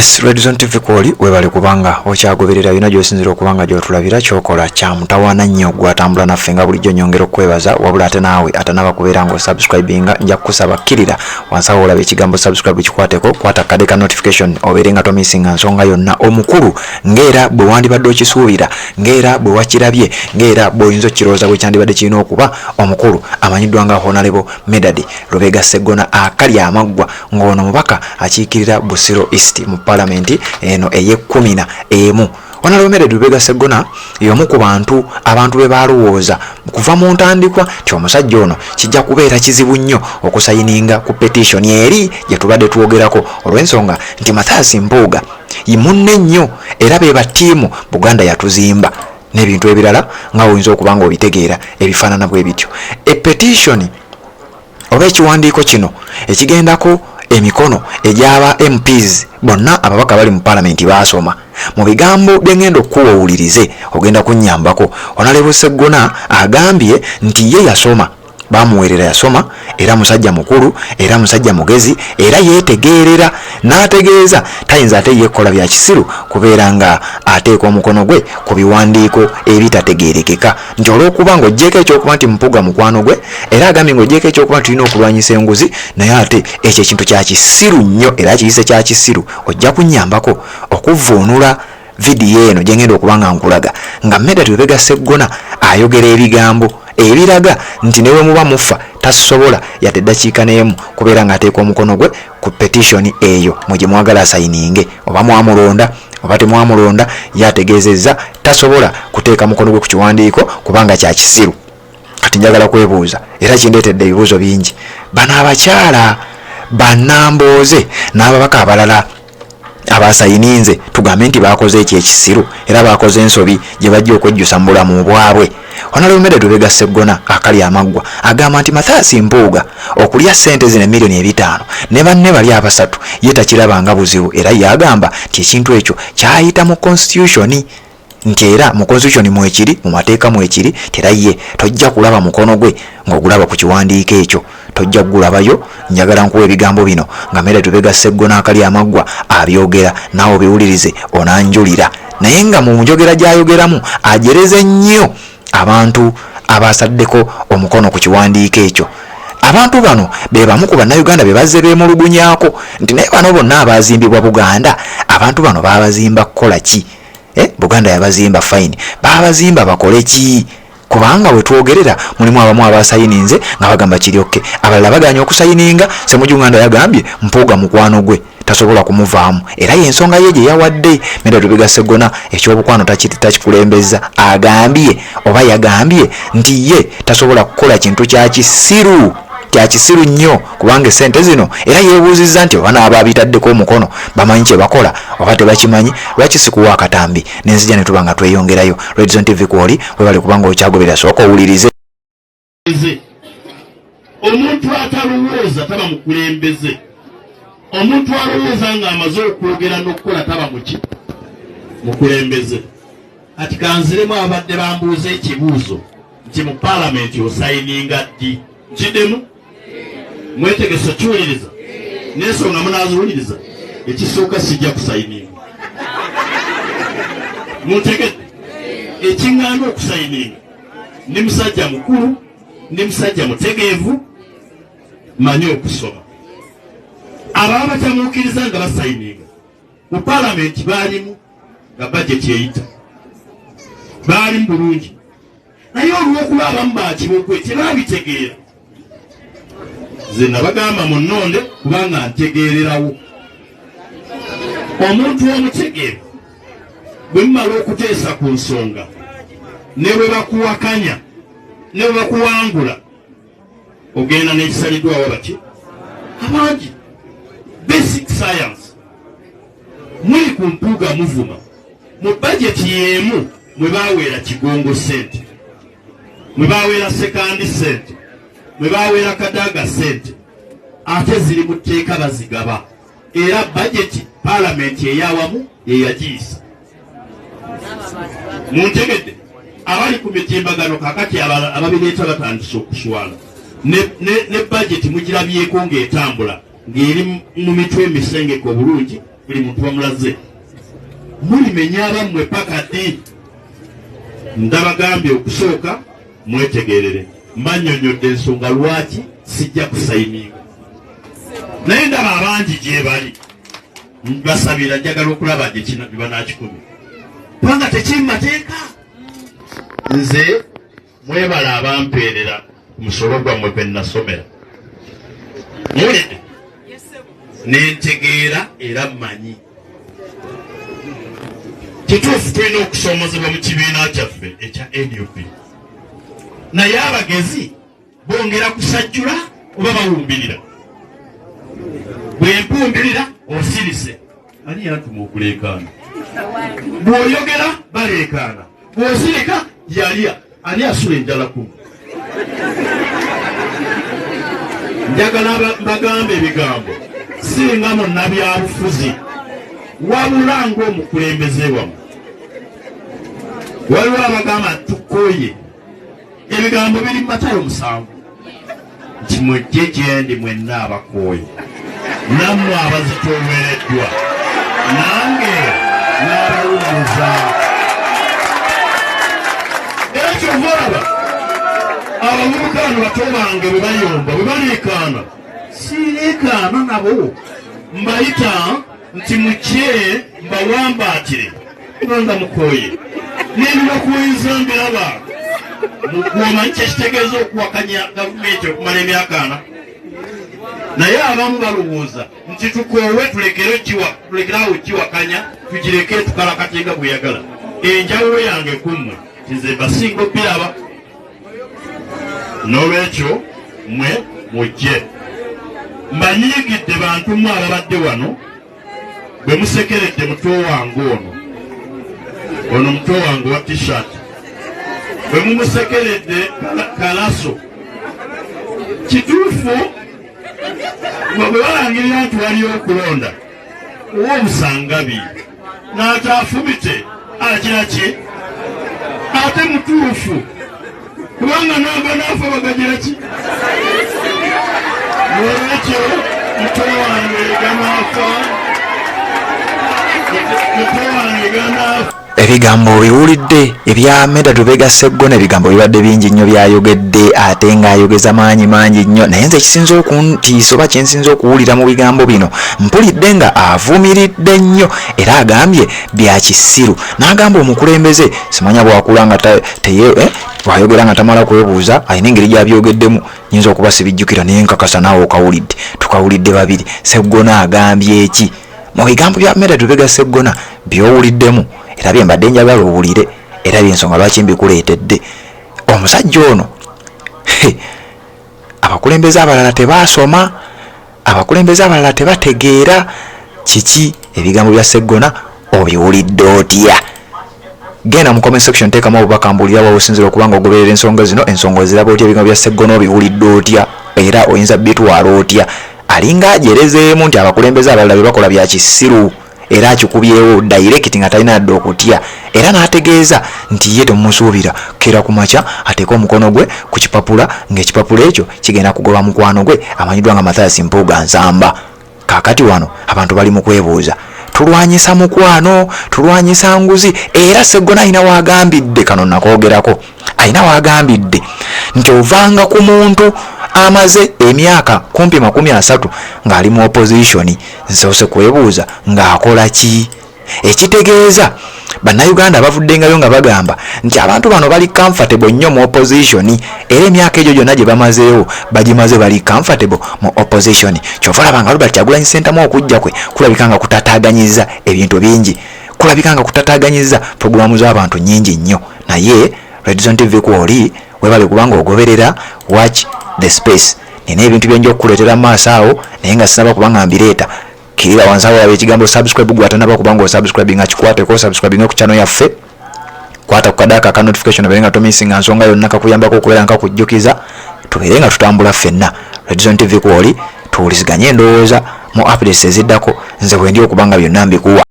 Yes, Red Zone TV kwoli webale kubanga okyagoberera bino gyosinzira okubanga gyotulabira kyokola kya mutawana nnyo gwatambula naffe nga bulijjo nyongera okwebaza wabula ate naawe atanaba kubeera ngo subscribinga nja kukusaba kkirira wansawo olaba ekigambo subscribe kikwateko kwata kade ka notification obeere nga tomisinga nsonga yonna omukulu ng'era bwe wandibadde okisuubira ng'era bwe wakirabye ng'era bw'oyinza okkirowooza bwe kyandibadde kirina okuba omukulu amanyiddwa nga Honorable Medadi Lubega Sseggona akali amaggwa ng'ono mubaka akiikirira Busiro East mu parliament eno eye11 Honorable Medadi Lubega Sseggona y'omu ku abantu be balowooza kuva mu ntandikwa ti omusajja ono kijja kubeera kizibu nnyo okusayininga ku petition eri gye tubadde twogerako olw'ensonga nti Mathias Mpuuga munne nnyo era be battiimu Buganda yatuzimba n'ebintu ebirala nga oyinza okuba nga obitegeera ebifaanana bwe bityo petition oba ekiwandiiko kino ekigendako emikono egyaba MPs bonna ababaka bali mu parliament basoma mu bigambo byengendo okuwulirize ogenda kunnyambako Honorable Sseggona agambye nti ye yasoma bamuwerera yasoma era musajja mukulu era musajja mugezi era yetegeerera n'ategeeza tayinza ate yekola bya kisiru kubeera nga ateeka omukono gwe ku biwandiiko ebitategeerekeka nti olw'okuba ng'oggyeko ekyokuba nti Mpuuga mukwano gwe era agambye ng'oggyeko ekyokuba nti tulina okulwanyisa enguzi naye ate ekyo ekintu kya kisiru nnyo era kiyise kya kisiru ojja kunnyambako okuvvuunula vidiyo eno gyengenda okuba nga nkulaga nga Medadi Lubega Sseggona ayogera ebigambo ebiraga nti newe muba mufa tasobola yate eddakiika n'emu kubeera ng'ateeka omukono gwe ku petition eyo mu gye mwagala asayininge oba mwamulonda oba temwamulonda yategeezezza tasobola kuteeka mukono gwe ku kiwandiiko kubanga kya kisiru. Kati njagala kwebuuza era kindeetedde ebibuuzo bingi bano abakyala bannambooze n'ababaka abalala abasayininze tugambe nti bakoze ekisiru era bakoze ensobi gye bajja okwejjusa mu bulamu bwabwe. Honorable Medadi Lubega Sseggona akali amaggwa agamba nti Mathias Mpuuga okulya ssente zino $5,000,000 ne banne bali abasatu ye takirabanga buzibu era yagamba nti ekintu ekyo kyayita mu constitution nti era mu constitution mwekiri mu mateeka mwekiri tera ye tojja kulaba mukono gwe ng'ogulaba ku kiwandiiko ekyo tojja kugulabayo. Njagala nkuwa ebigambo bino nga Medadi Lubega Sseggona akali amaggwa abyogera naawe biwulirize onanjulira naye nga mu njogera gy'ayogeramu ajereze nnyo abantu abasaddeko omukono ku kiwandiiko ekyo. Abantu bano be bamu ku bannayuganda be bazze beemulugunyaako nti naye bano bonna abazimbibwa Buganda abantu bano babazimba kukola ki? Buganda yabazimba fine babazimba bakole ki? Kubanga we twogerera mulimu abamu abasayininze nga bagamba kiryokke abalala baganya okusayininga Ssemujjuganda yagambye Mpuuga mukwano gwe tasobola kumuvaamu era y'ensonga ye gye yawadde Medadi Lubega Sseggona ekyobukwano takikulembeza agambye oba yagambye nti ye tasobola kukola kintu kya kisiru nnyo kubanga essente zino era yeebuuzizza nti oba n'aba abitaddeko omukono bamanyi kye bakola oba tebakimanyi lwaki sikuwa akatambi n'enzija ne tuba nga tweyongerayo. Red Zone TV kwoli webale kubanga okyagoberera sooka owulirize. Omuntu atalowooza taba mukulembeze omuntu alowooza ng'amaze okwogera n'okukola taba mukulembeze. Kati kanziremu abadde bambuuza ekibuuzo nti mu parliament osayininga ddi nkiddemu mwetegese kiwuliriza n'ensonga munaaziwuliriza ekisooka sijja kusayininga muntegedde ekiŋŋaana okusayininga ne musajja mukulu ne musajja mutegeevu manyi okusoma ababa batamuukiriza nga basayininga mu parliament baalimu nga bajeti eyita baalimu bulungi naye olw'okuba abamu bakibogwe tebabitegeera ze nabagamba munnonde kubanga ntegeererawo omuntu omutegeevu bwe mumala okuteesa ku nsonga ne bwe bakuwakanya ne bwe bakuwangula ogenda n'ekisaliddwawo bati abangi basic science muli ku Mpuuga muvuma mu bajeti y'emu mwe baweera Kigongo sente mwe baweera Sekandi sente mwe baweera Kadaga sente ate ziri mu tteeka bazigaba era bajeti parliament eyawamu yeyagiyisa. Muntegedde abali ku mitimbagano kakati ababireeta batandise okuswala ne bajeti mugirabyeko ng'etambula ng'eri mu mitwe emisengeke obulungi buli muntu bamulaze mulimenya abammwe paka ddi. Ndabagambye okusooka mwetegerere mbanyonyodde ensonga lwaki sijja kusayininga naye ndaba abangi gye bali mbasabira njagala okulaba gye kino banakikumi kubanga tekimmateeka. Nze mwebala abampeerera musolo gwammwe gwe nasomera muwulidde nentegeera era mmanyi kituufu tulina okusoomozebwa mu kibiina kyaffe ekya NUP naye abagezi bongera kusajjula oba bawumbirira. Bwempumbirira osirise ani yantuma okuleekaana, bw'oyogera baleekaana, bw'osirika yalya ani asula enjala kumu. Njagala bagambe ebigambo singa munnabyabufuzi wabula ng'omukulembeze wamu. Waliwo abagamba tukooye ebigambo biri mu Matayo 7 nti mujje gyendi mwenna abakooye nammwe abazitoowereddwa nange n'abawummuza. Era kyova olaba abavubuka bano bato bange bwe bayomba bwe baleekaana sireekaana nabo mbayita nti mujje mbawambaatire kubanga mukooye n'ebibakuwinza mbiraba mugwomanyi kyekitegeeza okuwakanya gavumenti okumala emyaka 4 naye abamu balowooza nti tukoowe tulekerawo kiwakanya tugireke tukalakatenga bweyagala. Enjawulo yange kummwe nze basinga obiraba n'olwekyo mwe mujje mbanyiigidde bantu mmwe ababadde wano bwe musekeredde muto wange ono muto wange wa t-shirt bwe mumusekeredde kalaso kituufu bwe balangirira nti waliyo okulonda owobusangabi n'ataafubite akira ki ate mutuufu kubanga nanga naafe bagagira ki olwekyo muto wange ganaafa Ebigambo biwulidde ebya Medad Lubega Sseggona ebigambo bibadde bingi nnyo byayogedde ate ng'ayogeza mangi nnyo naye nze ekisinza okuntiisa oba kyensinza okuwulira mu bigambo bino mpulidde nga avumiridde nnyo era agambye bya kisiru n'agamba omukulembeze simanya bwakula nga bwayogera nga tamala kwebuuza alina engeri gy'abyogeddemu nyinza okuba sibijjukira naye nkakasa naawe okawulidde tukawulidde babiri. Sseggona agambye eki mu bigambo bya Medad Lubega Sseggona by'owuliddemu era bye mbadde njagala owulire era byensonga lwaki mbikuleetedde. Omusajja ono abakulembeze abalala tebaasoma, abakulembeze abalala tebategeera kiki. Ebigambo bya Sseggona obiwulidde otya? Genda mu comment section teekamu obubaka mbuulira bwa osinzira okuba nga ogoberera ensonga zino, ensonga oziraba otya, ebigambo bya Sseggona obiwulidde otya era oyinza bitwala otya? Alinga ajerezeemu nti abakulembeze abalala bye bakola bya kisiru era akikubyewo direct nga talina adde okutya era n'ategeeza nti ye temumusuubira kera ku makya ateeka omukono gwe ku kipapula ng'ekipapula ekyo kigenda kugoba mukwano gwe amanyiddwa nga Mathias Mpuuga Nsamba. Kaakati wano abantu bali mu kwebuuza tulwanyisa mukwano, tulwanyisa nguzi. Era Sseggona alina waagambidde, kano nakoogerako, alina waagambidde nti ovanga ku muntu amaze emyaka kumpi 30 ng'ali mu opposition nsoose kwebuuza ng'akola ki? Ekitegeeza bannayuganda bavuddengayo nga bagamba nti abantu bano bali comfortable nnyo mu opposition era emyaka egyo gyonna gye bamazeewo bagimaze bali comfortable mu opposition. Kyova olaba nga Robert Kyagulanyi Ssentamu okujja kwe kulabika nga kutataaganyizza ebintu bingi, kulabika nga kutataaganyizza programu z'abantu nnyingi nnyo. Naye Red Zone TV kwoli webale kubanga ogoberera watch the space. Nina ebintu byenja okukuleetera mu maaso awo naye nga sinaba kubanga mbireeta. Kirira wansi awo yabe ekigambo subscribe gwatanaba kubanga osubscribe nga kikwateko subscribe ku channel yaffe. Kwata ku kadaka ka notification aberenga tomisinga nsonga yonna kakuyambako okubeera nga kujjukiza tubeere nga tutambula ffenna. Red Zone TV kwoli tuwuliziganye endowooza mu updates eziddako nze bwe ndi okubanga byonna mbikuwa.